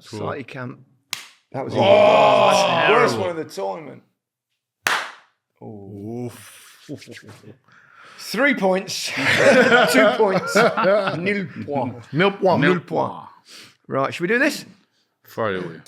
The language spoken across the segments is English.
Slightly camp. That was Worst one of the tournament. Oof. 3 points. 2 points. Nil point. Nil point. Nil point. Right, should we do this? Fire away.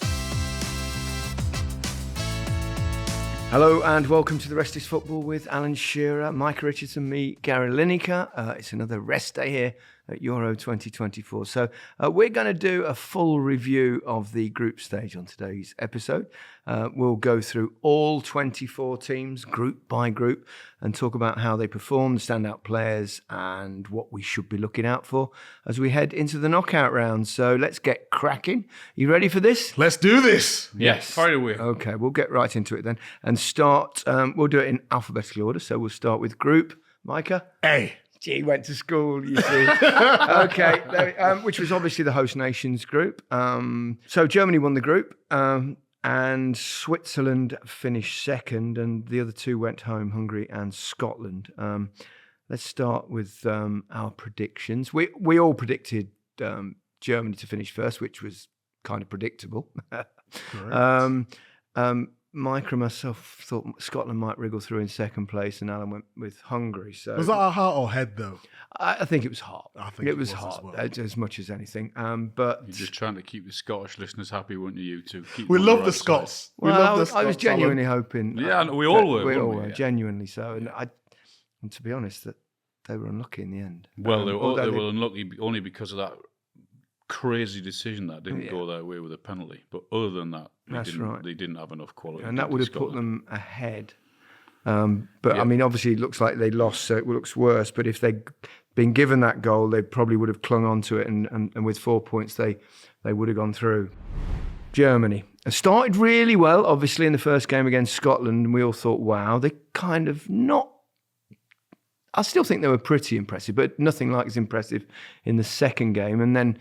Hello and welcome to The Rest is Football with Alan Shearer, Micah Richardson, me, Gary Lineker. It's another rest day here at Euro 2024. So we're going to do a full review of the group stage on today's episode. We'll go through all 24 teams, group by group, and talk about how they perform, the standout players, and what we should be looking out for as we head into the knockout round. So let's get cracking. You ready for this? Let's do this. Yes. Fire away. Okay, we'll get right into it then and start. We'll do it in alphabetical order. So we'll start with group. Micah? A. Gee, went to school, you see. Okay, which was obviously the host nations group. So Germany won the group and Switzerland finished second and the other two went home, Hungary and Scotland. Let's start with our predictions. We all predicted Germany to finish first, which was kind of predictable. Micah and myself thought Scotland might wriggle through in second place, and Alan went with Hungary. So was that our heart or head, though? I think it was heart. I think it was heart as much as anything. But You're just trying to keep the Scottish listeners happy, weren't you? You two. We love the Scots. We love the Scots. I was genuinely hoping. Yeah, we all were. We all weren't were, we? genuinely so. And to be honest, that they were unlucky in the end. Well, they were unlucky only because of that crazy decision that didn't go their way with a penalty. But other than that, they didn't have enough quality. And that would have put them ahead. But I mean, obviously, it looks like they lost, so it looks worse. But if they'd been given that goal, they probably would have clung on to it. And with 4 points, they would have gone through. Germany started really well, obviously, in the first game against Scotland. And we all thought, wow, they kind of not. I still think they were pretty impressive, but nothing like as impressive in the second game. And then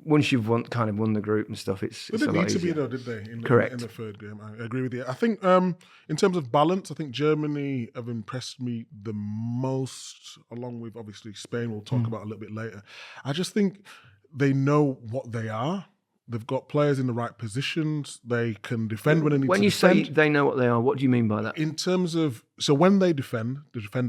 once you've won the group and stuff, it's a lot easier. They didn't need to be though, did they? Correct. In the third game, I agree with you. I think in terms of balance, I think Germany have impressed me the most, along with obviously Spain. We'll talk about a little bit later. I just think they know what they are. They've got players in the right positions. They can defend when they need to defend. When you say they know what they are, what do you mean by that? In terms of, so when they defend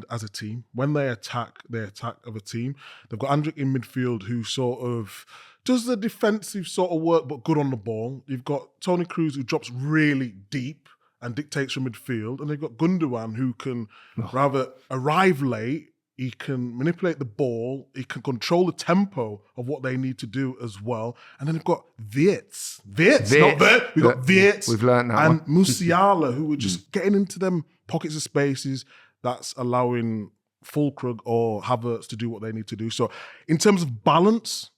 as a team. When they attack of a team. They've got Andrick in midfield who sort of does the defensive sort of work but good on the ball. You've got Toni Kroos who drops really deep and dictates from midfield. And they've got Gundogan who can rather arrive late. He can manipulate the ball. He can control the tempo of what they need to do as well. And then they've got Wirtz, not Vert. We've got Wirtz. We've learned that and one. Musiala, who were just getting into them pockets of spaces that's allowing Füllkrug or Havertz to do what they need to do. So in terms of balance,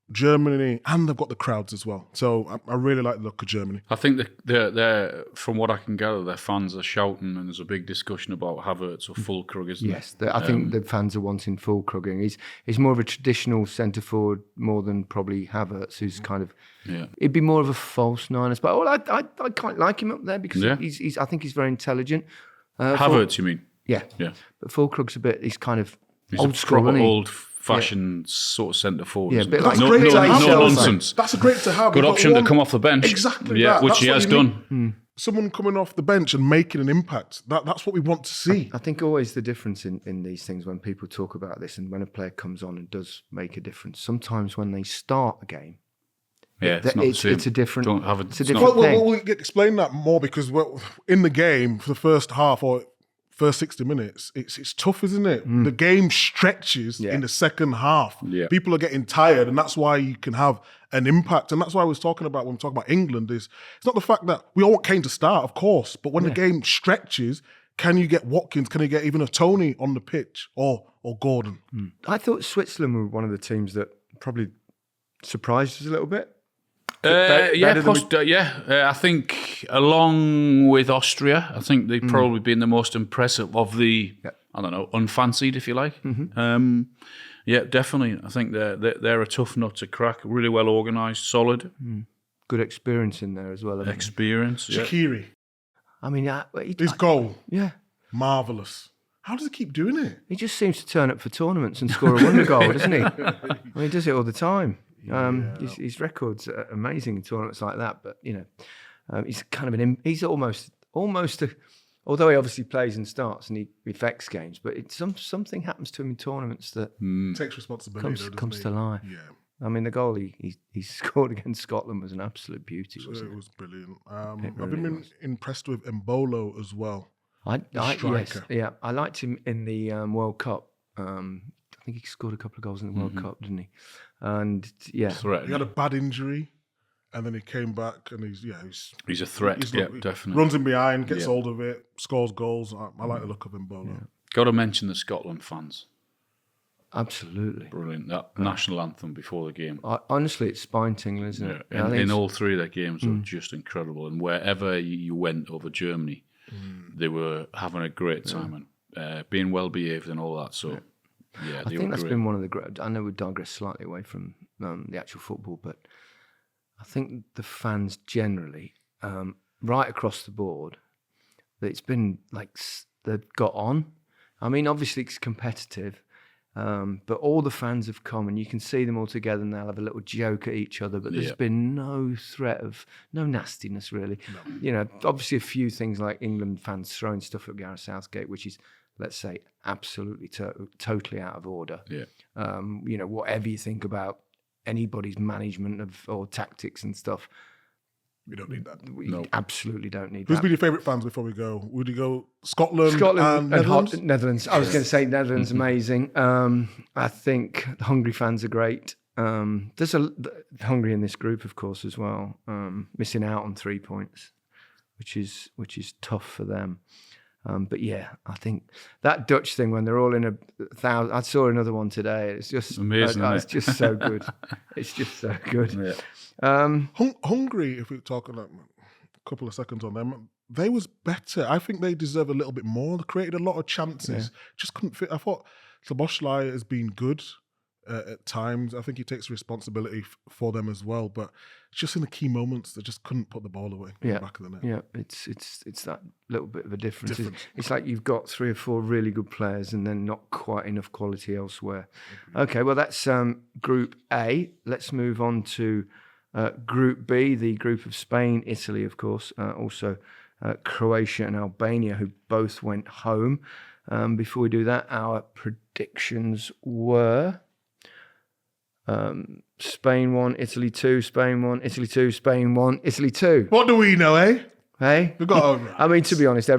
Germany, and they've got the crowds as well. So I really like the look of Germany. I think they're from what I can gather, their fans are shouting, and there's a big discussion about Havertz or Füllkrug, isn't there? Yes, I think the fans are wanting Füllkrug. He's more of a traditional centre forward more than probably Havertz, who's kind of he'd be more of a false nine. But I quite like him up there because I think he's very intelligent. Havertz, you mean? Yeah. But Füllkrug's he's kind of old school, proper old-fashioned sort of centre forward. Yeah, but that's no nonsense. That's a great to have. Good option to come off the bench. Exactly. Yeah, which he has done. Someone coming off the bench and making an impact. That's what we want to see. I think always the difference in these things when people talk about this and when a player comes on and does make a difference. Sometimes when they start a game, it's not the same. It's a different. It's a different thing. We'll explain that more because in the game for the first half or first 60 minutes, it's tough, isn't it? The game stretches in the second half. Yeah. People are getting tired, and that's why you can have an impact. And that's why I was talking about when we talk about England is it's not the fact that we all want Kane to start, of course, but when the game stretches, can you get Watkins? Can you get even a Tony on the pitch or Gordon? I thought Switzerland were one of the teams that probably surprised us a little bit. I think along with Austria, I think they've probably been the most impressive of the, unfancied, if you like. Definitely. I think they're a tough nut to crack. Really well organised, solid. Good experience in there as well. Experience. Shaqiri. I mean, his goal. Yeah. Marvellous. How does he keep doing it? He just seems to turn up for tournaments and score a wonder goal, doesn't he? I mean, he does it all the time. His record's amazing in tournaments like that. But he's kind of he's almost although he obviously plays and starts and he affects games, but something happens to him in tournaments that takes responsibility. comes to life. Yeah. I mean, the goal he scored against Scotland was an absolute beauty, wasn't it? It was brilliant. I've been impressed with Embolo as well. Yes, yeah, I liked him in the World Cup. I think he scored a couple of goals in the World Cup, didn't he? And he had a bad injury, and then he came back, and he's a threat. Definitely runs in behind, gets hold of it, scores goals. I like the look of Embolo. Yeah. Got to mention the Scotland fans. Absolutely brilliant. That national anthem before the game. Honestly, it's spine-tingling, isn't it? In all three of their games were just incredible. And wherever you went over Germany, they were having a great time and being well behaved and all that. So, I think that's been one of the great. I know we digress slightly away from the actual football, but I think the fans generally, right across the board, it's been like they've got on. I mean, obviously it's competitive. But all the fans have come and you can see them all together and they'll have a little joke at each other, but there's been no threat of, no nastiness really. No. Obviously a few things like England fans throwing stuff at Gareth Southgate, which is, let's say, absolutely totally out of order. Yeah. Whatever you think about anybody's management or tactics and stuff, we don't need that. We absolutely don't need that. Who's been your favourite fans before we go? Would you go Scotland and Netherlands? Netherlands. I was going to say Netherlands, amazing. I think the Hungary fans are great. There's Hungary in this group, of course, as well. Missing out on 3 points, which is tough for them. But yeah, I think that Dutch thing when they're all in 1,000. I saw another one today. It's just amazing. It's just so good. It's just so good. Yeah. Hungary, if we're talking a couple of seconds on them, they was better. I think they deserve a little bit more. They created a lot of chances. Just couldn't fit. I thought Szoboszlai has been good at times. I think he takes responsibility for them as well. But it's just in the key moments they just couldn't put the ball away in the back of the net. Yeah, it's that little bit of a difference. It's like you've got 3 or 4 really good players and then not quite enough quality elsewhere. Okay, well that's Group A. Let's move on to Group B, the group of Spain, Italy, of course, also Croatia and Albania, who both went home. Before we do that, our predictions were Spain 1, Italy 2, Spain 1, Italy 2, Spain 1, Italy 2. What do we know, eh? Hey? We've got over. I mean, to be honest,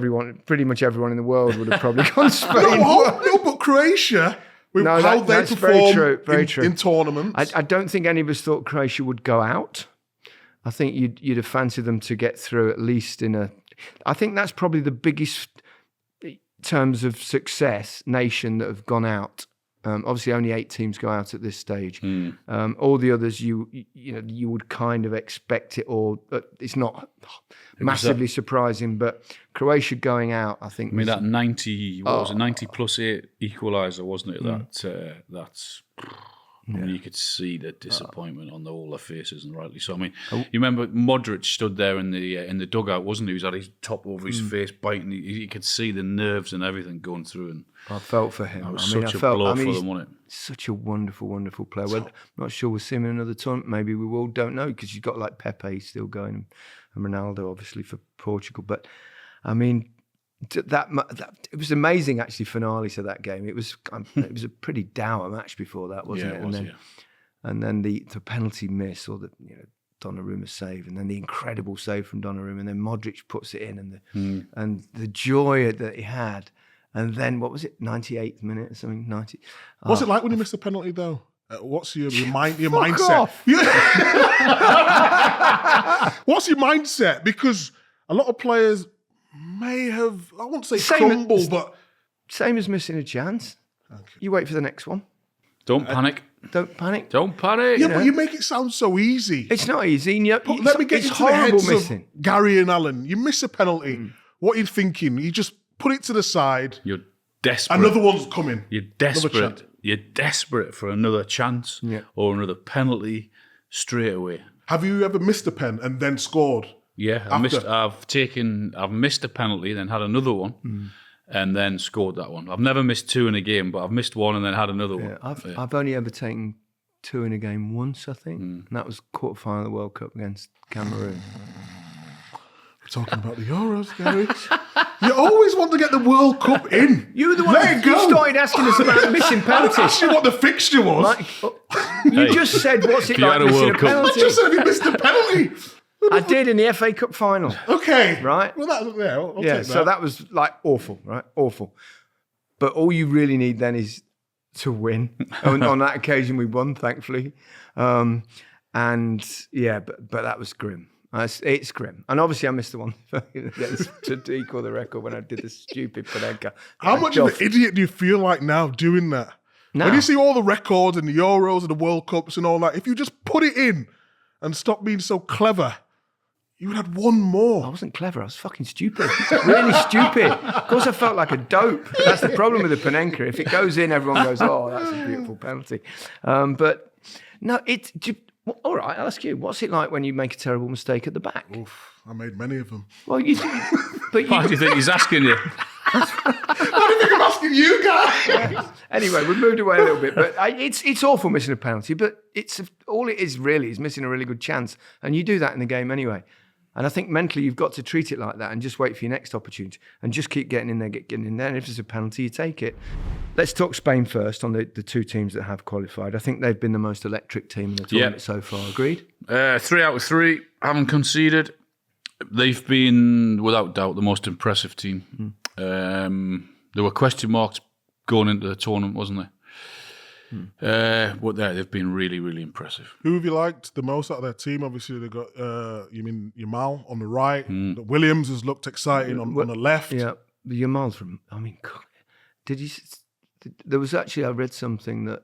pretty much everyone in the world would have probably gone Spain. No, but Croatia... That's very true. In tournaments. I don't think any of us thought Croatia would go out. I think you'd have fancied them to get through at least I think that's probably the biggest, in terms of success, nation that have gone out. Obviously, only 8 teams go out at this stage. All the others, you would kind of expect it, or it's not massively surprising. But Croatia going out, I think. I mean, that 90, was it, 90 plus 8 equaliser, wasn't it? That's. I mean, you could see the disappointment on all their faces, and rightly so. I mean, you remember Modric stood there in the dugout, wasn't he? He was had his top over his face, biting. You could see the nerves and everything going through. And I felt for him. It was such a blow for them, wasn't it? Such a wonderful, wonderful player. Well, I'm not sure we'll see him in another tournament. Maybe we will. Don't know, because you've got like Pepe still going, and Ronaldo obviously for Portugal. But I mean, that it was amazing actually. Finale to that game. It was a pretty dour match before that, wasn't it? And then the penalty miss, or the Donnarumma save, and then the incredible save from Donnarumma, and then Modric puts it in, and the joy that he had. And then, what was it, 98th minute or something? 90. What's it like when you miss a penalty, though? What's your mindset? What's your mindset? Because a lot of players may have, I won't say crumble, but... Same as missing a chance. Okay. You wait for the next one. Don't panic. Don't panic. Don't panic. Yeah, but you make it sound so easy. It's not easy. Let me get into the heads of Gary and Alan. You miss a penalty. What are you thinking? You just put it to the side. You're desperate. Another one's coming. You're desperate. You're desperate for another chance or another penalty straight away. Have you ever missed a pen and then scored? Yeah, I've missed a penalty, then had another one, and then scored that one. I've never missed 2 in a game, but I've missed one and then had another one. I've only ever taken 2 in a game once, I think. And that was quarter-final of the World Cup against Cameroon. We're talking about the Euros, Gary. You always want to get the World Cup in. You were the one who started asking us about missing I penalties. asked you what the fixture was. You just said, what's it like missing a I penalty? just said you missed a penalty. I did in the FA Cup final. Okay. Right? Well, I'll take that. So that was like awful, right? Awful. But all you really need then is to win. On that occasion, we won, thankfully. But that was grim. It's grim. And obviously, I missed the one to equal the record when I did the stupid Panenka. How much of an idiot do you feel like now doing that? When you see all the records and the Euros and the World Cups and all that, if you just put it in and stop being so clever, you would have one more. I wasn't clever. I was fucking stupid. Really stupid. Of course, I felt like a dope. That's the problem with the Panenka. If it goes in, everyone goes, "Oh, that's a beautiful penalty." But no, all right. I'll ask you. What's it like when you make a terrible mistake at the back? Oof, I made many of them. Well, Why do you think he's asking you? Why do you think I'm asking you guys? Anyway, we've moved away a little bit, but it's awful missing a penalty. But all it is really is missing a really good chance, and you do that in the game anyway. And I think mentally you've got to treat it like that and just wait for your next opportunity and just keep getting in there, getting in there. And if there's a penalty, you take it. Let's talk Spain first on the 2 teams that have qualified. I think they've been the most electric team in the tournament so far. Agreed? 3 out of 3 haven't conceded. They've been, without doubt, the most impressive team. There were question marks going into the tournament, wasn't there? But they've been really, really impressive. Who have you liked the most out of their team? Obviously, they got Yamal on the right. Williams has looked exciting on the left. Yeah, the Yamal's from. I mean, God, there was actually I read something that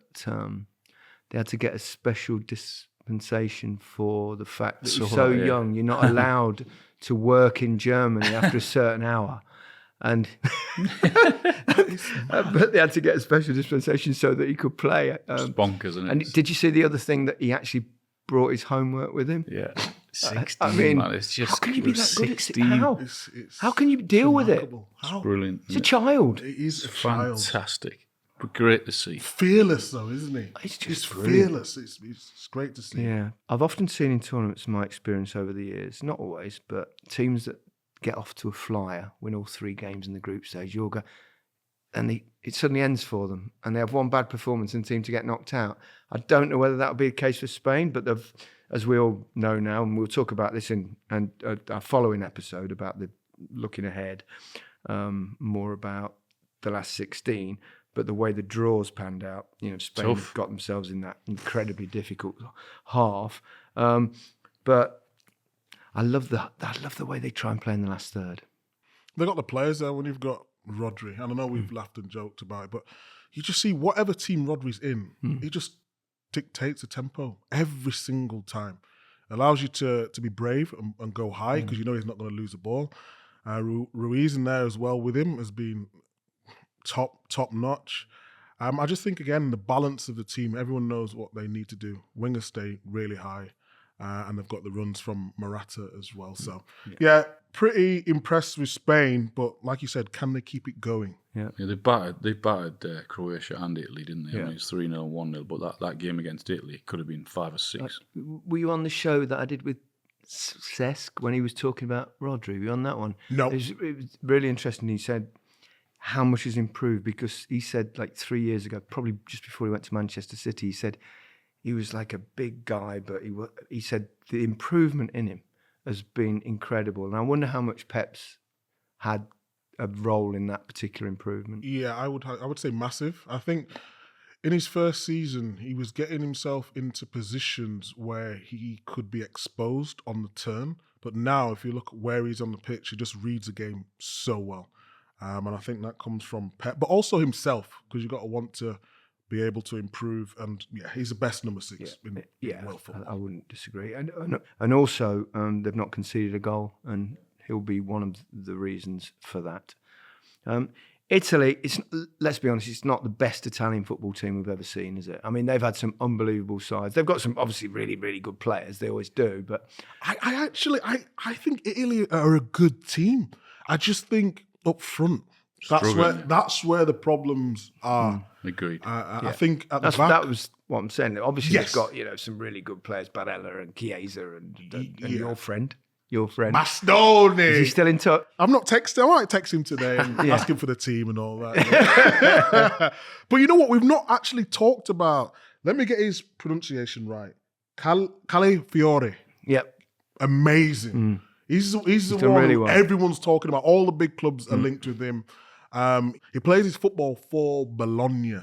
they had to get a special dispensation for the fact that you're so young, you're not allowed to work in Germany after a certain hour. And but they had to get a special dispensation so that he could play. It's bonkers, isn't it? And did you see the other thing that he actually brought his homework with him? Yeah, 16. I mean, man, it's just how can you be that 16. good at it? How can you deal with it? How? Brilliant. It's a child. It is a child. Fantastic. But great to see. Fearless though, isn't he? It's just fearless. It's great to see. Yeah, I've often seen in tournaments, my experience over the years, not always, but teams that get off to a flyer, win all 3 games in the group stage, you'll go, and it suddenly ends for them, and they have one bad performance and seem to get knocked out. I don't know whether that'll be the case for Spain, but as we all know now, and we'll talk about this in our following episode about the looking ahead, more about the last 16. But the way the draws panned out, Spain got themselves in that incredibly difficult half. But I love the way they try and play in the last third. They got the players there when you've got Rodri. And I know we've laughed and joked about it, but you just see whatever team Rodri's in, he just dictates the tempo every single time. Allows you to be brave and go high because you know he's not going to lose the ball. Ruiz in there as well with him has been top notch. I just think, again, the balance of the team, everyone knows what they need to do. Wingers stay really high. And they've got the runs from Morata as well. So, yeah, pretty impressed with Spain. But like you said, can they keep it going? Yeah, they battered Croatia and Italy, didn't they? Yeah. I mean, it's 3-0, 1-0. But that game against Italy could have been 5 or 6. Were you on the show that I did with Cesc when he was talking about Rodri? Were you on that one? No. It was really interesting. He said how much has improved because he said like 3 years ago, probably just before he went to Manchester City, he said he was like a big guy, but he said the improvement in him has been incredible. And I wonder how much Pep's had a role in that particular improvement. Yeah, I would say massive. I think in his first season, he was getting himself into positions where he could be exposed on the turn. But now, if you look at where he's on the pitch, he just reads the game so well. And I think that comes from Pep, but also himself, because you've got to want to be able to improve. And yeah, he's the best number 6 in world football. I wouldn't disagree. And also, they've not conceded a goal, and he'll be one of the reasons for that. Italy, let's be honest, it's not the best Italian football team we've ever seen, is it? I mean, they've had some unbelievable sides. They've got some obviously really, really good players. They always do. But I think Italy are a good team. I just think up front, that's where the problems are. Agreed. I think at the back, that was what I'm saying. Obviously, Yes. they've got some really good players, Barella and Chiesa and your friend. Bastoni. Is he still in touch? I'm not texting. I might text him today and ask him for the team and all that. But you know what? We've not actually talked about. Let me get his pronunciation right. Calafiore. Yep. Amazing. He's the done one really well. everyone's talking about. All the big clubs are linked with him. He plays his football for Bologna.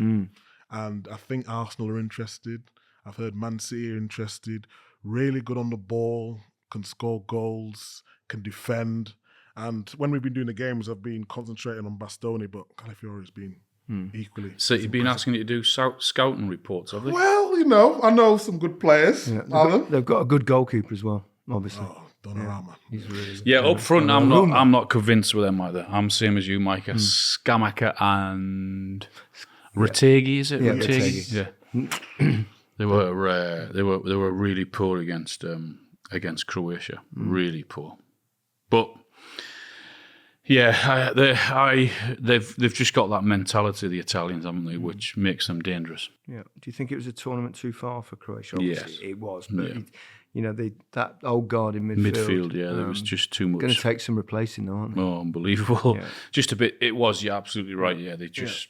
And I think Arsenal are interested. I've heard Man City are interested. Really good on the ball. Can score goals, can defend. And when we've been doing the games, I've been concentrating on Bastoni, but Calafiore has been equally. So you've been asking you to do scouting reports, have they? Well, I know some good players, Alan. They've got a good goalkeeper as well, obviously. Oh, Donnarumma. He's really good. Yeah, up front, I'm not convinced with them either. I'm same as you, Micah. Scamacca and Retegui, is it? Yeah, Retegui. Yeah. They were really poor against Croatia, really poor. But yeah, they've just got that mentality, the Italians, haven't they, which makes them dangerous. Yeah. Do you think it was a tournament too far for Croatia? Obviously, Yes. it was, but that old guard in midfield. Midfield, yeah, there was just too much. Going to take some replacing, though, aren't they? Oh, unbelievable! Yeah. Just a bit. It was. You're absolutely right. Yeah, they just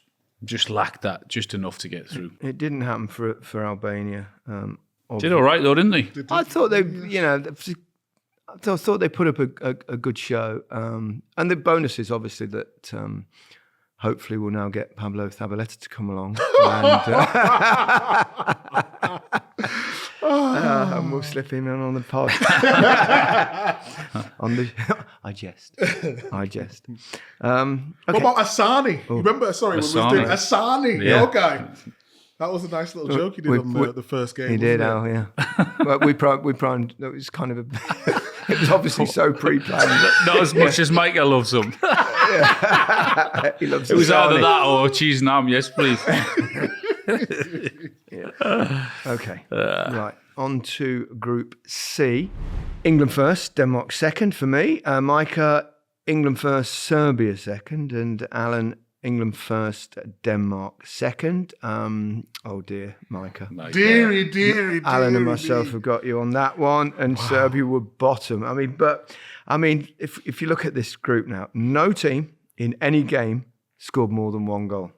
lacked that, just enough to get through. It didn't happen for Albania. Did all right though, didn't they? I thought they, I thought they put up a good show, and the bonus is obviously that hopefully we'll now get Pablo Zabaleta to come along, and we'll slip him in on the pod. I jest. Okay. What about Asani? You remember? Sorry, when we was doing Asani. Yeah. Okay. That was a nice little joke he did on the first game. He did, wasn't it? yeah. But we primed. It was kind of it was obviously so pre-planned. Not as much as Micah loves them. He loves It was Asani. either that or cheese and ham. Yes, please. Okay. Right. On to Group C. England first, Denmark second for me. Micah, England first, Serbia second. And Alan, England first, Denmark second. Oh dear, Micah. Deary. Alan and myself have got you on that one. And Serbia were bottom. If you look at this group now, no team in any game scored more than one goal.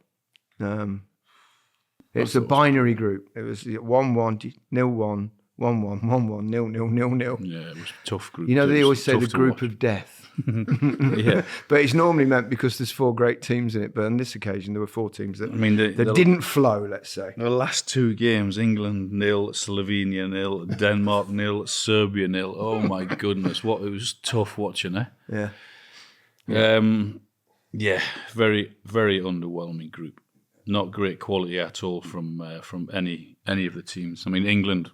It's a binary group. It was 1-1, 0-1, 1-1, 1-1, 0-0, 0-0. Yeah, it was a tough group. They always say Tough the to group watch. of death. Yeah. But it's normally meant because there's 4 great teams in it. But on this occasion, there were 4 teams that the didn't flow, let's say. The last 2 games, England 0, Slovenia 0, Denmark 0, Serbia 0. Oh my goodness, it was tough watching, eh? Yeah. Very, very underwhelming group. Not great quality at all from any of the teams. I mean, England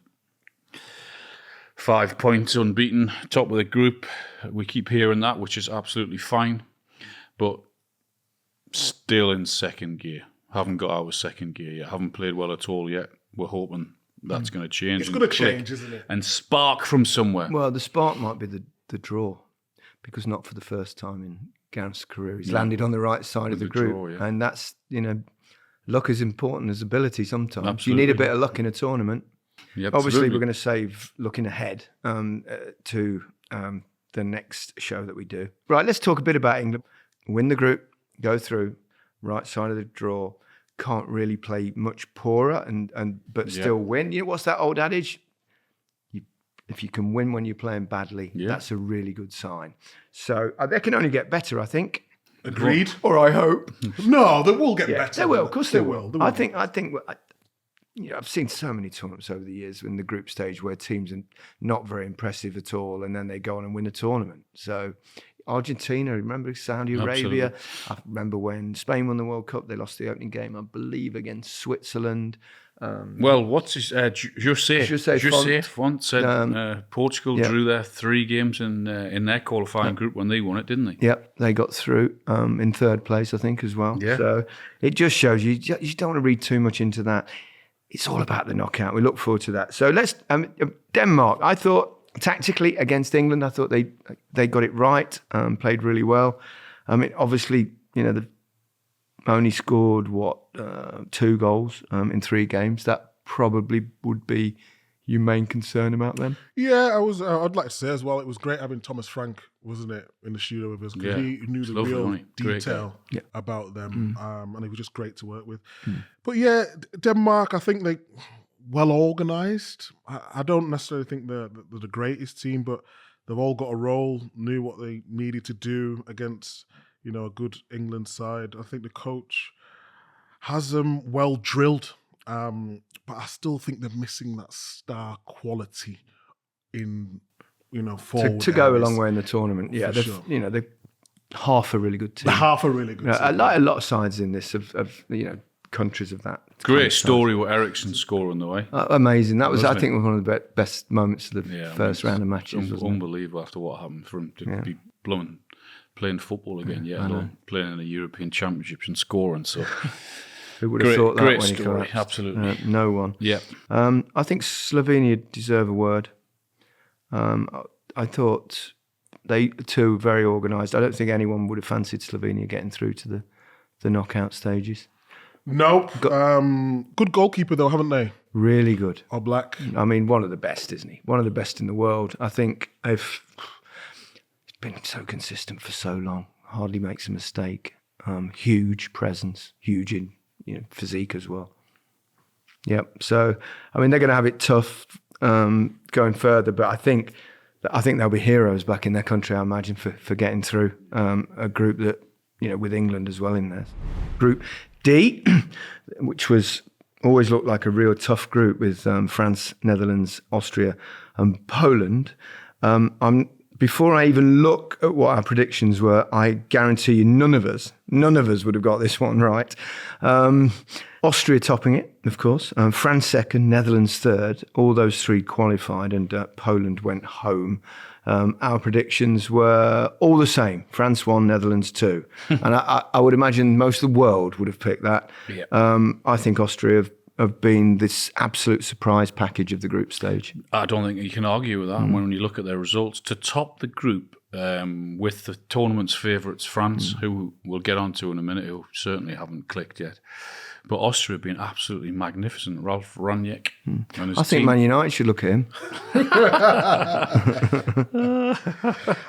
5 points unbeaten, top of the group. We keep hearing that, which is absolutely fine, but still in second gear. Haven't got out of second gear yet. Haven't played well at all yet. We're hoping that's going to change. It's going to change, isn't it? And spark from somewhere. Well, the spark might be the draw, because not for the first time in Gareth's career, he's landed on the right side of the group. draw, yeah. And that's, luck is important as ability sometimes. Absolutely. You need a bit of luck in a tournament. Yeah, Obviously, absolutely. we're going to save looking ahead to the next show that we do. Right, let's talk a bit about England. Win the group, go through, right side of the draw. Can't really play much poorer, but still win. What's that old adage? If you can win when you're playing badly, that's a really good sign. So they can only get better, I think. Agreed. Or I hope. No, they will get better. They will, of course they will. They I think I've seen so many tournaments over the years in the group stage where teams are not very impressive at all, and then they go on and win a tournament. So Argentina, remember Saudi Arabia. Absolutely. I remember when Spain won the World Cup, they lost the opening game, I believe, against Switzerland. Well, what's his José Font said Portugal drew their 3 games in their qualifying group when they won it, didn't they? Yep, they got through in 3rd place, I think, as well. Yeah. So it just shows you don't want to read too much into that. It's all about the knockout. We look forward to that. So let's Denmark. I thought tactically against England, I thought they got it right, played really well. I mean, obviously, they've only scored 2 goals in 3 games. That probably would be your main concern about them. Yeah, I'd like to say as well, it was great having Thomas Frank, wasn't it, in the studio with us, because he knew the lovely, real wasn't he? Great detail guy. about them, and he was just great to work with. But yeah, Denmark, I think they well organised. I don't necessarily think they're the greatest team, but they've all got a role, knew what they needed to do against, a good England side. I think the coach has them well drilled. But I still think they're missing that star quality in, forward to go a areas. long way in the tournament. Yeah, For they're, they're half a really good team. Half a really good team. I like a lot of sides in this of countries of that. Great story with Ericsson scoring the way. Amazing. That was, I Wasn't think, one of the best moments of the first round of matches. It unbelievable after what happened for him to be blooming playing football again, alone playing in the European Championships and scoring. So. Who would have thought that great when he story, collapsed? absolutely. No one. Yeah. I think Slovenia deserve a word. I thought they too were very organised. I don't think anyone would have fancied Slovenia getting through to the knockout stages. Nope. Good goalkeeper though, haven't they? Really good. Oblak. I mean, one of the best, isn't he? One of the best in the world. I think he's been so consistent for so long. Hardly makes a mistake. Huge presence. Huge in physique as well. Yep. So, I mean, they're going to have it tough going further, but I think they'll be heroes back in their country, I imagine, for getting through a group that, with England as well in there. Group D, which was always looked like a real tough group with France, Netherlands, Austria and Poland. Before I even look at what our predictions were, I guarantee you none of us would have got this one right. Austria topping it, of course. France second, Netherlands third. All those three qualified and Poland went home. Our predictions were all the same. France 1, Netherlands 2. And I would imagine most of the world would have picked that. Yeah. I think Austria have been this absolute surprise package of the group stage. I don't think you can argue with that. When you look at their results, to top the group with the tournament's favourites, France, who we'll get onto in a minute, who certainly haven't clicked yet. But Austria have been absolutely magnificent. Ralph Rangnick and his I think team. Man United should look at him.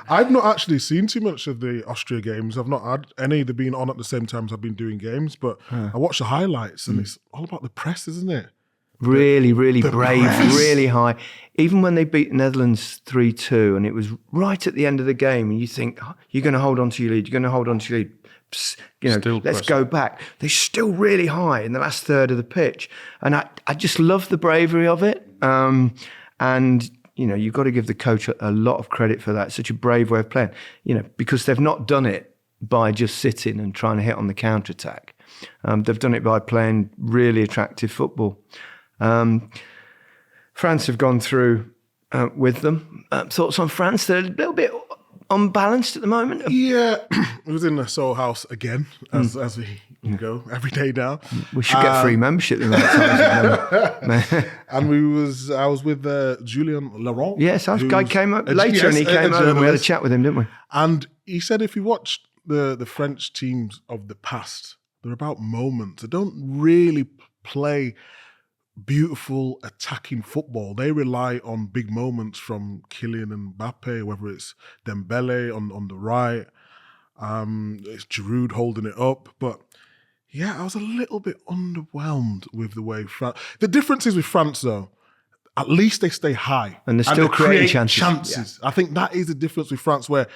I've not actually seen too much of the Austria games. I've not had any. They've been on at the same time as I've been doing games, but I watch the highlights and it's all about the press, isn't it? Really, really brave, press. really high. Even when they beat the Netherlands 3-2 and it was right at the end of the game and you think, oh, you're going to hold on to your lead, Psst, Still let's pressing. go back. They're still really high in the last third of the pitch. And I just love the bravery of it. And, you've got to give the coach a lot of credit for that. It's such a brave way of playing, because they've not done it by just sitting and trying to hit on the counter-attack. They've done it by playing really attractive football. France have gone through with them. Thoughts on France? They're a little bit unbalanced at the moment. Yeah, it was in the Soul House again, as we go every day now. We should get free membership the amount of times. And I was with Julien Laurent. Yes, our guy came up later and he came over and we had a chat with him, didn't we? And he said if you watched the French teams of the past, they're about moments. They don't really play beautiful attacking football. They rely on big moments from Kylian and Mbappe, whether it's Dembele on the right, it's Giroud holding it up. But yeah, I was a little bit underwhelmed with the way France. The difference is with France, though, at least they stay high and they're still they creating create chances. I think that is the difference with France. Where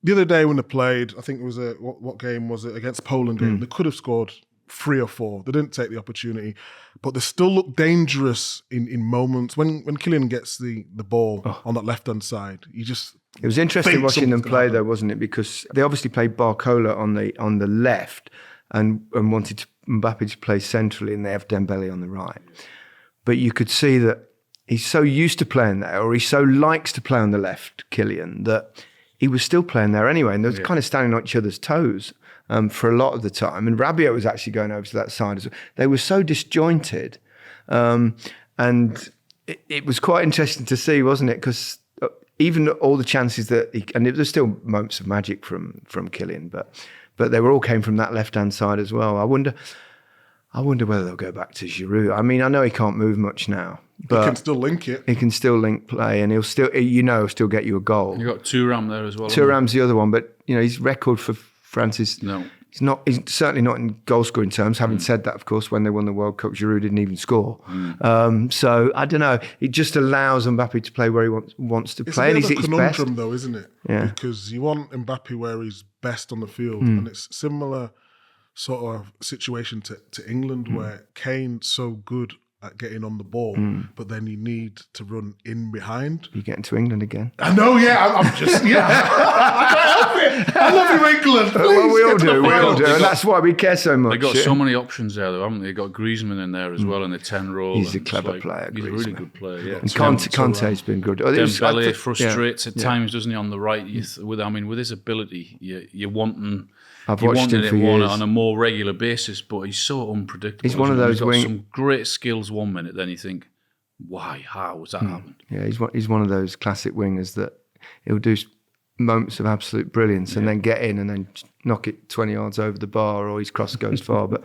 the other day when they played, I think it was what game was it, against Poland game? They could have scored 3 or 4. They didn't take the opportunity, but they still look dangerous in moments. When Kylian gets the ball on that left-hand side, you just... It was interesting watching them play happen. though, wasn't it? Because they obviously played Barcola on the left and wanted Mbappe to play centrally, and they have Dembele on the right. But you could see that he's so used to playing there, or he so likes to play on the left, Kylian, that he was still playing there anyway, and they were kind of standing on each other's toes for a lot of the time. And Rabiot was actually going over to that side as well. They were so disjointed, and it was quite interesting to see, wasn't it? Because even all the chances and there's still moments of magic from Kylian, but they were all came from that left-hand side as well. I I wonder whether they'll go back to Giroud. I mean, I know he can't move much now, but He can still link it. He can still link play, and he'll still, he'll still get you a goal. You got Thuram there as well. Thuram's the other one, but his record for France is no. He's certainly not in goal scoring terms. Having said that, of course, when they won the World Cup, Giroud didn't even score. So I don't know. It just allows Mbappe to play where he wants to play, and he's at his best. It's a conundrum, though, isn't it? Yeah. Because you want Mbappe where he's best on the field, and it's similar sort of situation to England, where Kane's so good at getting on the ball, but then you need to run in behind. You're getting to England again. I know, yeah. I'm just, I can't help it. I love you, England. Well, we all Please, do, and that's why we care so much. They got so many options there, though, haven't they? They got Griezmann in there as well in the 10 role. He's a clever player. He's a really good player, yeah. And Conte's been good. Dembele frustrates at times, doesn't he, on the right? With his ability, you're wanting... I've watched him for years. On a more regular basis, but he's so unpredictable. He's one of those He's got some great skills 1 minute, then you think, why? How has that happened? Yeah, he's one of those classic wingers that he'll do moments of absolute brilliance and then get in and then knock it 20 yards over the bar, or his cross goes far. But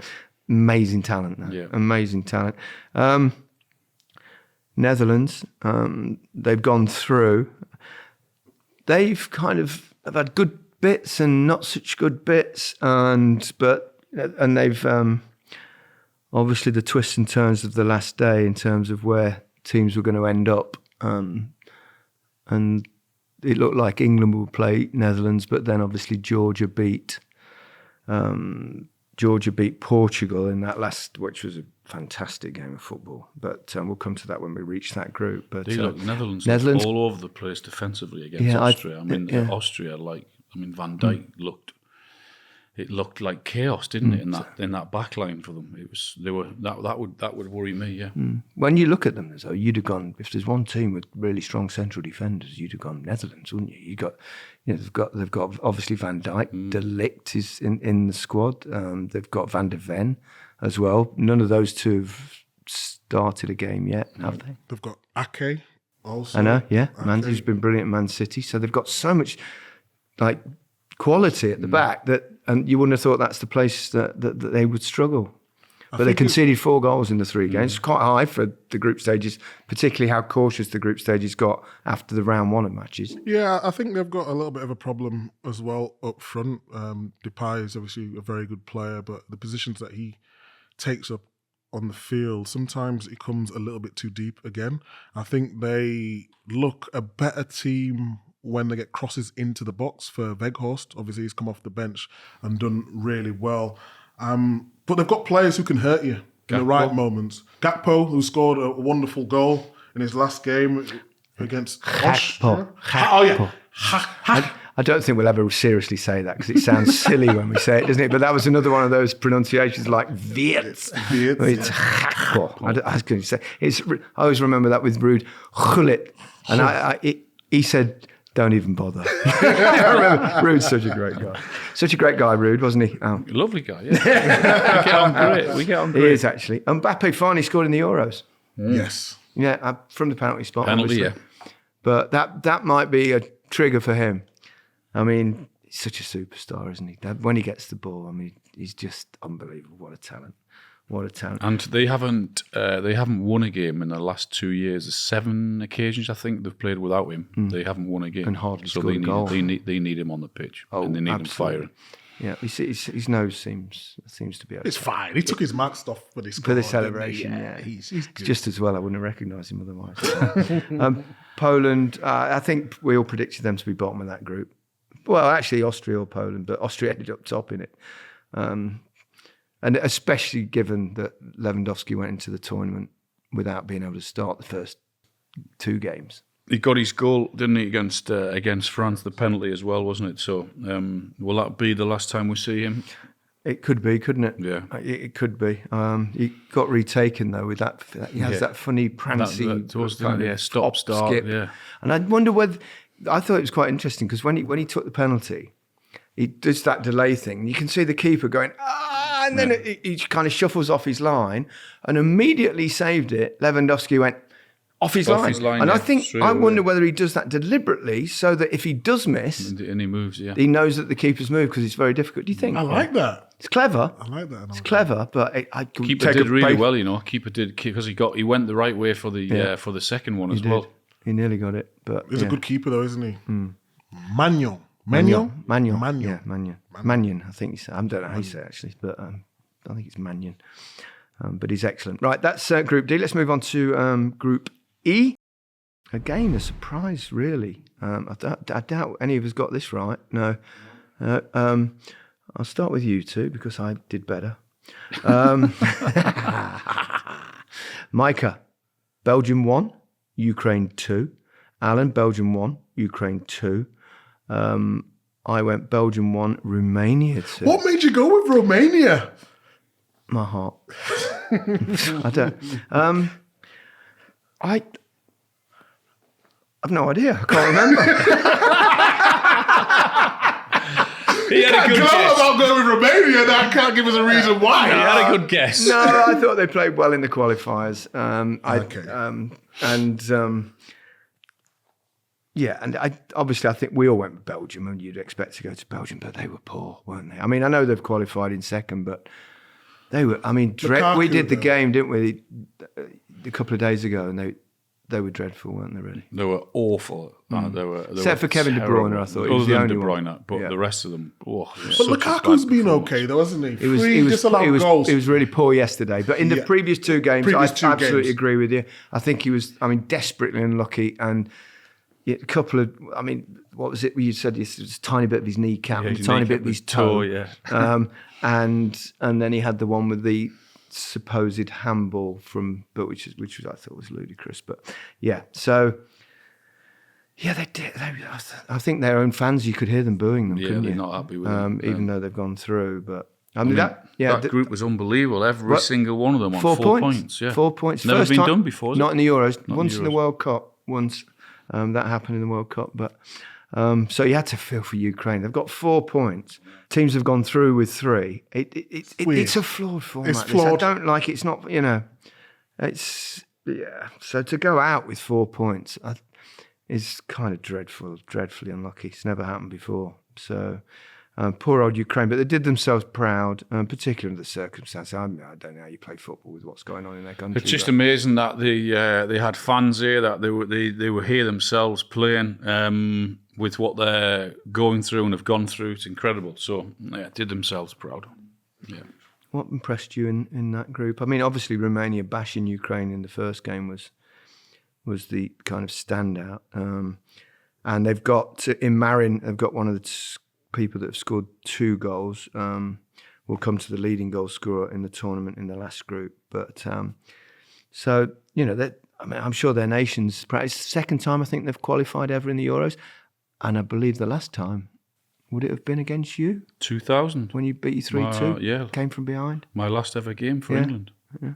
amazing talent, though. Yeah. Amazing talent. Netherlands, they've gone through. They've kind of have had good bits and not such good bits, and they've obviously the twists and turns of the last day in terms of where teams were going to end up, and it looked like England would play Netherlands, but then obviously Georgia beat Portugal in that last, which was a fantastic game of football. But we'll come to that when we reach that group. But Netherlands all over the place defensively against Austria. Austria, Van Dijk looked like chaos, didn't it? In that back line for them, that would worry me. Yeah. When you look at them, though, you'd have gone. If there's one team with really strong central defenders, you'd have gone Netherlands, wouldn't you? They've got obviously Van Dijk. De Ligt is in the squad. They've got Van der Ven as well. None of those two have started a game yet, have they? They've got Ake also. I know, yeah. He's been brilliant at Man City. So they've got so much quality at the back and you wouldn't have thought that's the place that they would struggle. But they conceded 4 goals in the 3 games. It's quite high for the group stages, particularly how cautious the group stages got after the round 1 of matches. Yeah, I think they've got a little bit of a problem as well up front. Depay is obviously a very good player, but the positions that he takes up on the field, sometimes it comes a little bit too deep again. I think they look a better team when they get crosses into the box for Weghorst. Obviously, he's come off the bench and done really well. But they've got players who can hurt you in the right moments. Gakpo, who scored a wonderful goal in his last game against Austria. I don't think we'll ever seriously say that because it sounds silly when we say it, doesn't it? But that was another one of those pronunciations like Wirtz. It's Gakpo. I was going to say. I always remember that with Ruud Gullit. And he said... Don't even bother. I remember Ruud's such a great guy. Such a great guy, Ruud, wasn't he? Oh. Lovely guy, yeah. We get on great. He is, actually. Mbappe finally scored in the Euros. Yes. Yeah, from the penalty spot. Penalty, obviously. Yeah. But that might be a trigger for him. I mean, he's such a superstar, isn't he? When he gets the ball, I mean, he's just unbelievable. What a talent. What a talent. And they haven't won a game in the last 2 years. There's 7 occasions, I think, they've played without him. They haven't won a game. And hardly scored a goal. They need him on the pitch. And they need him firing. Yeah, his nose seems to be okay. It's fine. He took his mask off when he scored. For the celebration, yeah. He's good. Just as well. I wouldn't have recognised him otherwise. Poland, I think we all predicted them to be bottom of that group. Well, actually, Austria or Poland, but Austria ended up topping it. And especially given that Lewandowski went into the tournament without being able to start the first 2 games. He got his goal, didn't he, against France, the penalty as well, wasn't it? So will that be the last time we see him? It could be, couldn't it? Yeah. It could be. He got retaken, though, with that. He has that funny prancy start, skip. Yeah. And I wonder whether... I thought it was quite interesting because when he took the penalty, he does that delay thing. You can see the keeper going, and then he kind of shuffles off his line and immediately saved it. Lewandowski went off his line. And I wonder whether he does that deliberately so that if he does miss... And he moves, he knows that the keeper's moved because it's very difficult. Do you think? I like that. It's clever. I like that. It's clever, but I could Keeper take did a really base- well, you know. Keeper did because he went the right way for the second one as He well. did. He nearly got it, but He's a good keeper, though, isn't he? Hmm. Mannion. Mannion. Mannion. Yeah, Mannion. I think I don't know how you say it actually, but I think it's Mannion. But he's excellent. Right, that's Group D. Let's move on to Group E. Again, a surprise, really. I doubt any of us got this right. No. I'll start with you two because I did better. Micah, Belgium 1, Ukraine 2. Alan, Belgium 1, Ukraine 2. I went Belgium 1, Romania 2. What made you go with Romania? My heart. I don't. I've no idea. I can't remember. He had a good Go guess. about going with Romania. That can't give us a reason why. He had a good guess. No, I thought they played well in the qualifiers. Obviously I think we all went with Belgium, and you'd expect to go to Belgium, but they were poor, weren't they? I mean, I know they've qualified in second, but they were. I mean, we did the game, didn't we, a couple of days ago, and they were dreadful, weren't they? Really, They were awful. They were except for Kevin De terrible. Bruyne, I thought he Other was the than only De Bruyne, one. but Yeah. the rest of them. Oh, But Lukaku's been okay, though, hasn't he? He was disallowed goals. He was really poor yesterday, but in the previous two games, I absolutely games. agree with you. I think he was, desperately unlucky, and a couple of, what was it? You said it was a tiny bit of his kneecap, and a tiny bit of his toe, and then he had the one with the supposed handball which I thought was ludicrous, but yeah, so. Yeah, they did. I think their own fans, you could hear them booing them, couldn't they're you? not happy with them. Even though they've gone through. But that group was unbelievable. Every single one of them on 4 points. Yeah. 4 points. Never First been time, done before, has it? Not in the Euros. Not Once in in the Euros. World Cup. Once that happened in the World Cup. But so you had to feel for Ukraine. They've got 4 points. Teams have gone through with 3. It's a flawed format. It's flawed. I don't like it. It's not. It's So to go out with 4 points. Is kind of dreadfully unlucky. It's never happened before. So poor old Ukraine, but they did themselves proud, particularly under the circumstances. I don't know how you play football with what's going on in their country. It's just amazing that they had fans here, that they were here themselves playing with what they're going through and have gone through. It's incredible. So yeah, did themselves proud. Yeah. What impressed you in that group? I mean, obviously Romania bashing Ukraine in the first game was the kind of standout. And they've got, in Marin, they've got one of the people that have scored 2 goals. Will come to the leading goal scorer in the tournament in the last group. But, I'm sure their nation's, it's the second time I think they've qualified ever in the Euros. And I believe the last time, would it have been against you? 2000. When you beat you 3-2? Yeah. Came from behind? My last ever game for England. Yeah.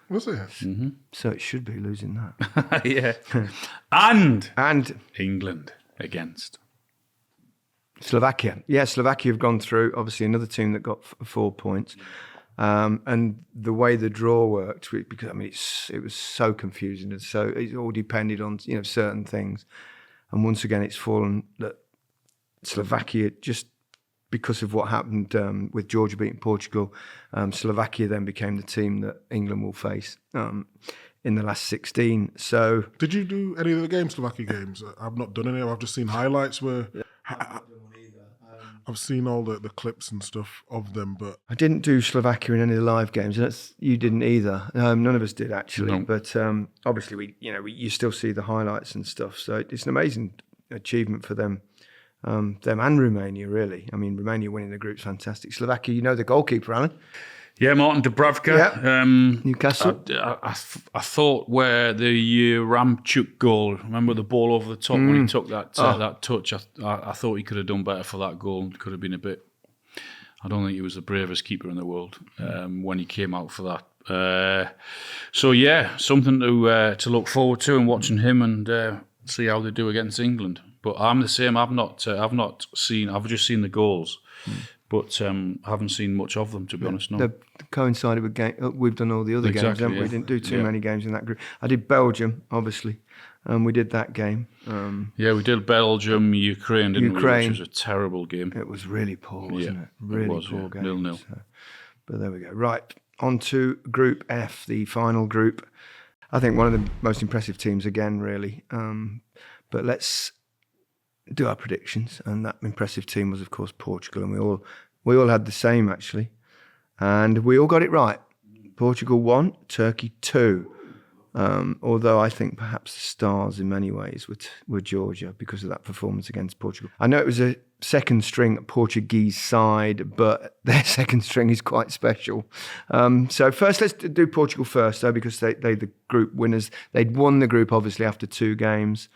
Was it? Mm-hmm. So it should be losing that. Yeah. And And England against Slovakia. Yeah, Slovakia have gone through. Obviously, another team that got 4 points. And the way the draw worked, because it was so confusing, and so it all depended on certain things. And once again, it's fallen that Slovakia, just because of what happened with Georgia beating Portugal, Slovakia then became the team that England will face in the last 16. So, Did you do any of the games, Slovakia games? I've not done any. I've just seen highlights where I've seen all the clips and stuff of them, but I didn't do Slovakia in any of the live games, and you didn't either. None of us did actually, No. but obviously you still see the highlights and stuff. So it's an amazing achievement for them. Them and Romania, really. I mean, Romania winning the group's fantastic. Slovakia, the goalkeeper, Alan. Yeah, Martin Dubravka. Yeah. Newcastle. I thought where the Ramchuk goal, remember the ball over the top when he took that touch, I thought he could have done better for that goal. Could have been a bit. I don't think he was the bravest keeper in the world when he came out for that. So yeah, something to look forward to and watching him and see how they do against England. But I'm the same. I've just seen the goals, but haven't seen much of them, to be honest. No. They've coincided with game. We've done all the other games, Exactly, haven't we? yeah. We didn't do too Yeah. many games in that group. I did Belgium, obviously. We did that game. Yeah, we did Belgium, Ukraine, didn't we? Ukraine. Which was a terrible game. It was really poor, wasn't it? It Really was, poor yeah. game. 0-0. So, but there we go. Right, on to Group F, the final group. I think one of the most impressive teams again, really. But let's do our predictions. And that impressive team was, of course, Portugal. And we all had the same, actually. And we all got it right. Portugal 1, Turkey 2. Although I think perhaps the stars in many ways were Georgia because of that performance against Portugal. I know it was a second string Portuguese side, but their second string is quite special. So first, let's do Portugal first, though, because they're the group winners. They'd won the group, obviously, after 2 games.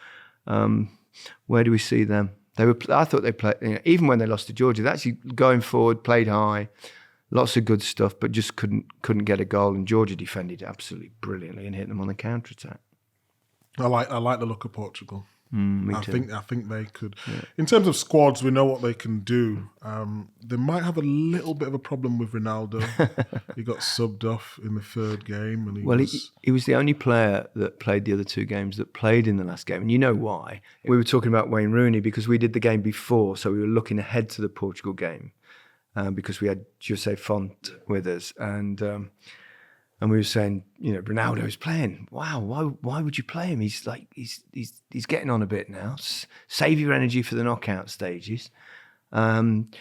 Where do we see them? I thought they played, even when they lost to Georgia, they actually going forward, played high. Lots of good stuff, but just couldn't get a goal. And Georgia defended absolutely brilliantly and hit them on the counter-attack. I like the look of Portugal. Me too. I think they could. Yeah. In terms of squads, we know what they can do. They might have a little bit of a problem with Ronaldo. He got subbed off in the 3rd game, and he was the only player that played the other 2 games that played in the last game, and you know why? We were talking about Wayne Rooney because we did the game before, so we were looking ahead to the Portugal game. Because we had Jose Font with us, and we were saying, Ronaldo's playing. Wow, why would you play him? He's getting on a bit now. Save your energy for the knockout stages. And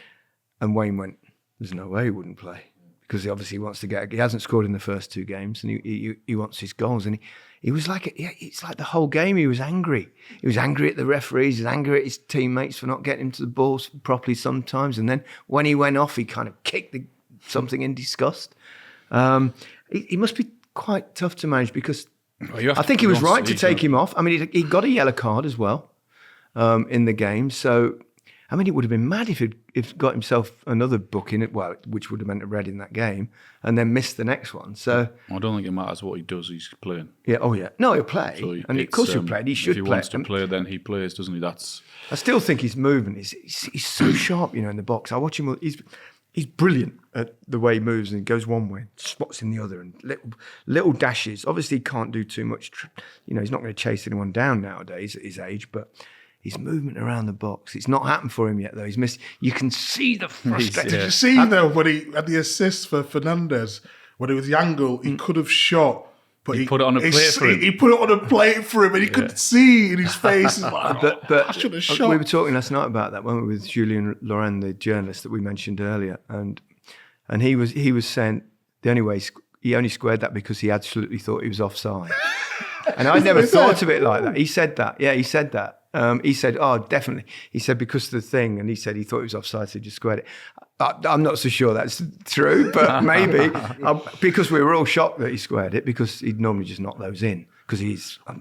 Wayne went, there's no way he wouldn't play because he obviously wants to he hasn't scored in the first 2 games, and he wants his goals. And he was like, it's like the whole game he was angry. He was angry at the referees, he was angry at his teammates for not getting him to the ball properly sometimes. And then when he went off, he kind of kicked something in disgust. He must be quite tough to manage because I think he was right to take him off. I mean, he got a yellow card as well in the game. So, I mean, it would have been mad if he'd got himself another booking, which would have meant a red in that game, and then missed the next one. So I don't think it matters what he does. He's playing. Yeah. Oh, yeah. No, he'll play, So and of course he'll play. And he should If he play. wants to play, then he plays, doesn't he? I still think his movement he's so sharp, in the box. I watch him. He's brilliant at the way he moves, and he goes one way, spots in the other, and little dashes. Obviously, he can't do too much. He's not going to chase anyone down nowadays at his age, but his movement around the box, it's not happened for him yet, though. He's missed. You can see the frustration. Did you see, though, when he had the assist for Fernandes, when it was the angle, he could have shot, but he put it on a plate for him. He put it on a plate for him, and he could see in his face. But I should have shot. We were talking last night about that, weren't we, with Julien Laurent, the journalist that we mentioned earlier, and he was saying the only way he only squared that because he absolutely thought he was offside. And I never thought of it like that. He said that. Yeah, he said that. He said, oh, definitely. He said, because of the thing. And he said he thought he was offside, so he just squared it. I'm not so sure that's true, but maybe. Because we were all shocked that he squared it, because he'd normally just knock those in, because he's a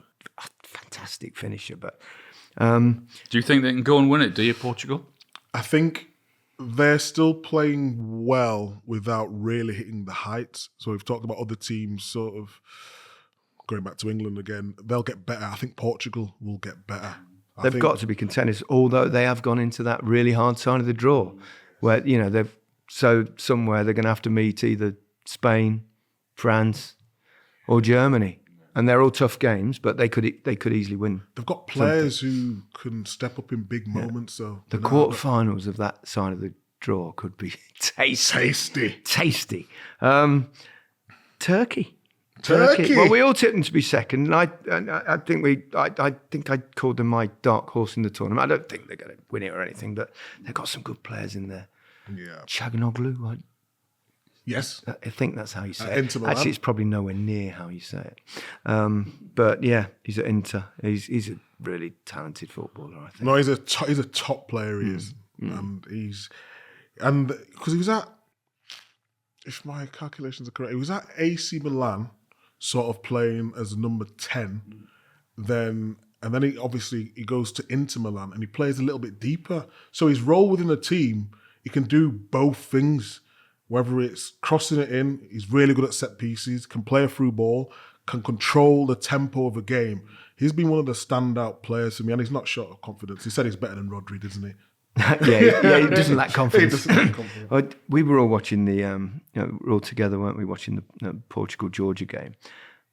fantastic finisher. But do you think they can go and win it, do you, Portugal? I think they're still playing well without really hitting the heights. So we've talked about other teams sort of going back to England again. They'll get better. I think Portugal will get better. They've got to be contenders, although they have gone into that really hard side of the draw, where somewhere they're going to have to meet either Spain, France, or Germany, and they're all tough games, but they could easily win. They've got players who can step up in big moments. So the quarterfinals of that side of the draw could be tasty. Turkey. Well, we all tipped them to be second, and I think I called them my dark horse in the tournament. I don't think they're going to win it or anything, but they've got some good players in there. Yeah, Chaganoglu. Yes, I think that's how you say it. Inter Milan. Actually, it's probably nowhere near how you say it. But yeah, he's at Inter. He's a really talented footballer, I think. No, he's a top player. He is, and because he was at, if my calculations are correct, he was at AC Milan, sort of playing as number 10, and then he goes to Inter Milan and he plays a little bit deeper. So his role within the team, he can do both things. Whether it's crossing it in, he's really good at set pieces, can play a through ball, can control the tempo of a game. He's been one of the standout players for me, and he's not short of confidence. He said he's better than Rodri, doesn't he? yeah, he doesn't lack confidence. He doesn't lack confidence. We were all watching we're all together, weren't we, watching the Portugal-Georgia game.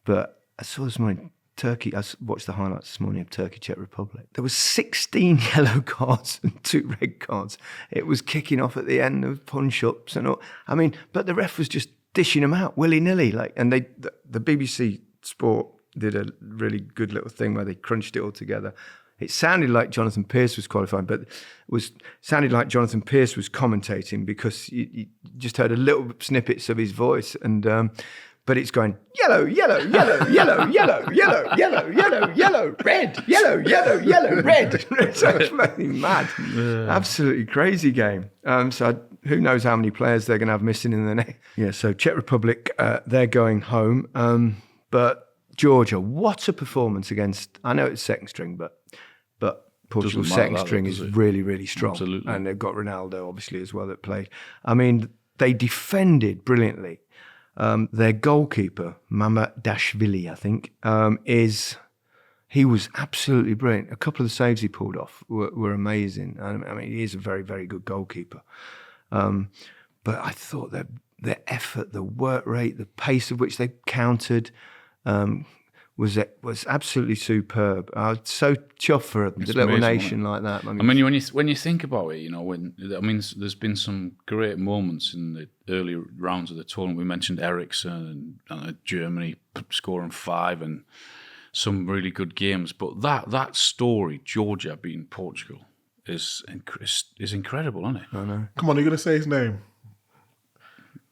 But I saw this morning, Turkey. I watched the highlights this morning of Turkey, Czech Republic. There was 16 yellow cards and 2 red cards. It was kicking off at the end of punch-ups and all. I mean, but the ref was just dishing them out willy-nilly. And the BBC Sport did a really good little thing where they crunched it all together. It sounded like Jonathan Pearce was qualifying, but sounded like Jonathan Pearce was commentating because you just heard a little snippets of his voice, and but it's going yellow, yellow, yellow, yellow, yellow, yellow, yellow, yellow, yellow, red, yellow, yellow, yellow, red. So it's fucking mad, absolutely crazy game. So who knows how many players they're going to have missing in the next. Yeah. So Czech Republic, they're going home, but Georgia, what a performance against. I know it's second string, but Portugal's second string is really, really strong. Absolutely. And they've got Ronaldo, obviously, as well, that played. I mean, they defended brilliantly. Their goalkeeper, Mamardashvili, I think, he was absolutely brilliant. A couple of the saves he pulled off were amazing. I mean, he is a very, very good goalkeeper. But I thought that their effort, the work rate, the pace of which they countered, was absolutely superb. I was so chuffed for a little nation like that. I mean, when you think about it, there's been some great moments in the early rounds of the tournament. We mentioned Eriksen and Germany scoring 5 and some really good games. But that story, Georgia beating Portugal, is incredible, isn't it? I know. Come on, you're going to say his name.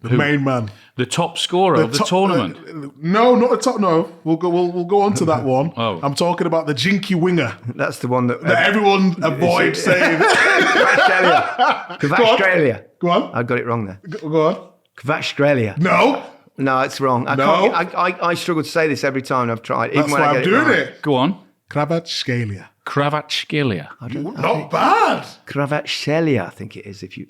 The main man, the top scorer of the tournament. No, not the top. No, we'll go on to that one. Oh. I'm talking about the jinky winger. That's the one that everyone avoids saying. Kvaratskhelia. Go on. I got it wrong there. Go on. Kvaratskhelia. No, it's wrong. I struggle to say this every time I've tried. That's why I'm doing it. Go on. Kvaratskhelia. Kvaratskhelia. Not bad. Kvaratskhelia, I think it is. If you.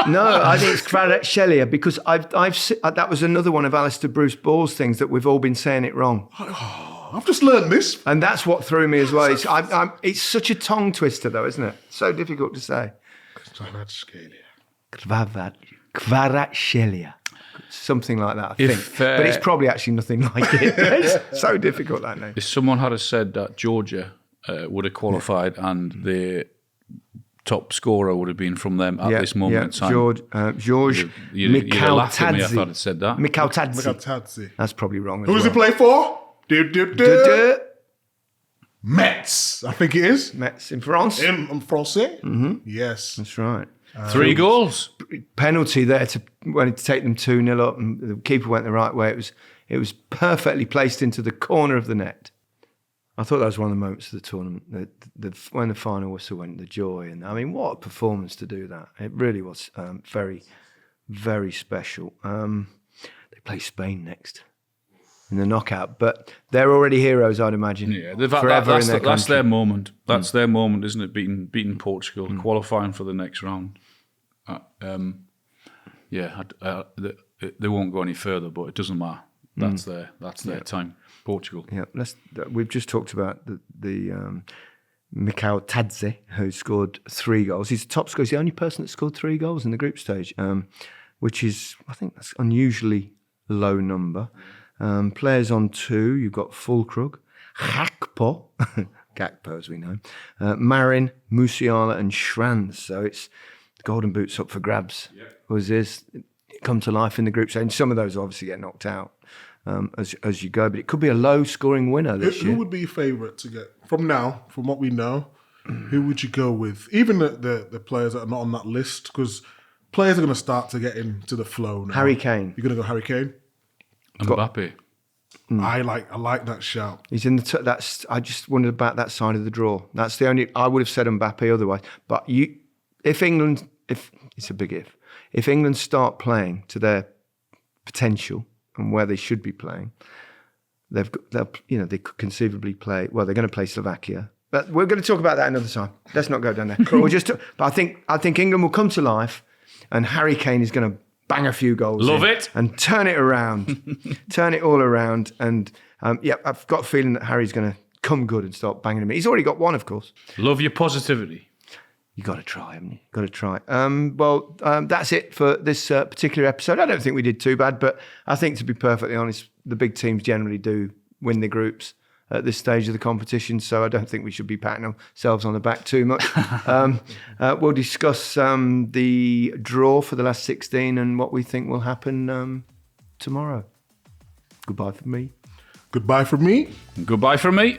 No, I think it's Kvaratskhelia because I've that was another one of Alistair Bruce Ball's things that we've all been saying it wrong. I've just learned this, and that's what threw me as well. It's such a tongue twister, though, isn't it? So difficult to say. Kvaratskhelia, something like that, I think. But it's probably actually nothing like it. It's so difficult, that name. If someone had said that Georgia would have qualified and the top scorer would have been from them at this moment in time. George Mikhautadze. I thought it said that. Mikhautadze. That's probably wrong as Who does he play for? Metz, I think it is. Metz in France. In France. Mm-hmm. Yes. That's right. 3 goals. Penalty there to take them 2-0 up, and the keeper went the right way. It was perfectly placed into the corner of the net. I thought that was one of the moments of the tournament. When the final whistle went, the joy, and I mean, what a performance to do that! It really was very, very special. They play Spain next in the knockout, but they're already heroes, I'd imagine. Yeah, that's their moment. That's their moment, isn't it? Beating Portugal, qualifying for the next round. They won't go any further, but it doesn't matter. That's their time. Portugal. Yeah, we've just talked about the Mikhautadze, who scored 3 goals. He's the top scorer. He's the only person that scored 3 goals in the group stage, which is, I think, that's unusually low number. Players on 2, you've got Fulkrug, Gakpo as we know, Marin, Musiala and Schranz. So it's the golden boots up for grabs. Come to life in the group stage. And some of those obviously get knocked out as you go, but it could be a low-scoring winner this year. Who would be your favourite to get from what we know? Who would you go with? Even the players that are not on that list, because players are going to start to get into the flow now. Harry Kane. You're going to go Harry Kane? Mbappe. I like that shout. He's in the. I just wondered about that side of the draw. That's the only. I would have said Mbappe otherwise. But if it's a big if England start playing to their potential and where they should be playing, they could conceivably play. Well, they're going to play Slovakia, but we're going to talk about that another time. Let's not go down there. Cool. But I think England will come to life, and Harry Kane is going to bang a few goals. Love it. And turn it around, turn it all around. And I've got a feeling that Harry's going to come good and start banging them. He's already got one, of course. Love your positivity. You got to try, haven't you? Got to try. That's it for this particular episode. I don't think we did too bad, but I think, to be perfectly honest, the big teams generally do win the groups at this stage of the competition, so I don't think we should be patting ourselves on the back too much. We'll discuss the draw for the last 16 and what we think will happen tomorrow. Goodbye from me. Goodbye from me. Goodbye from me.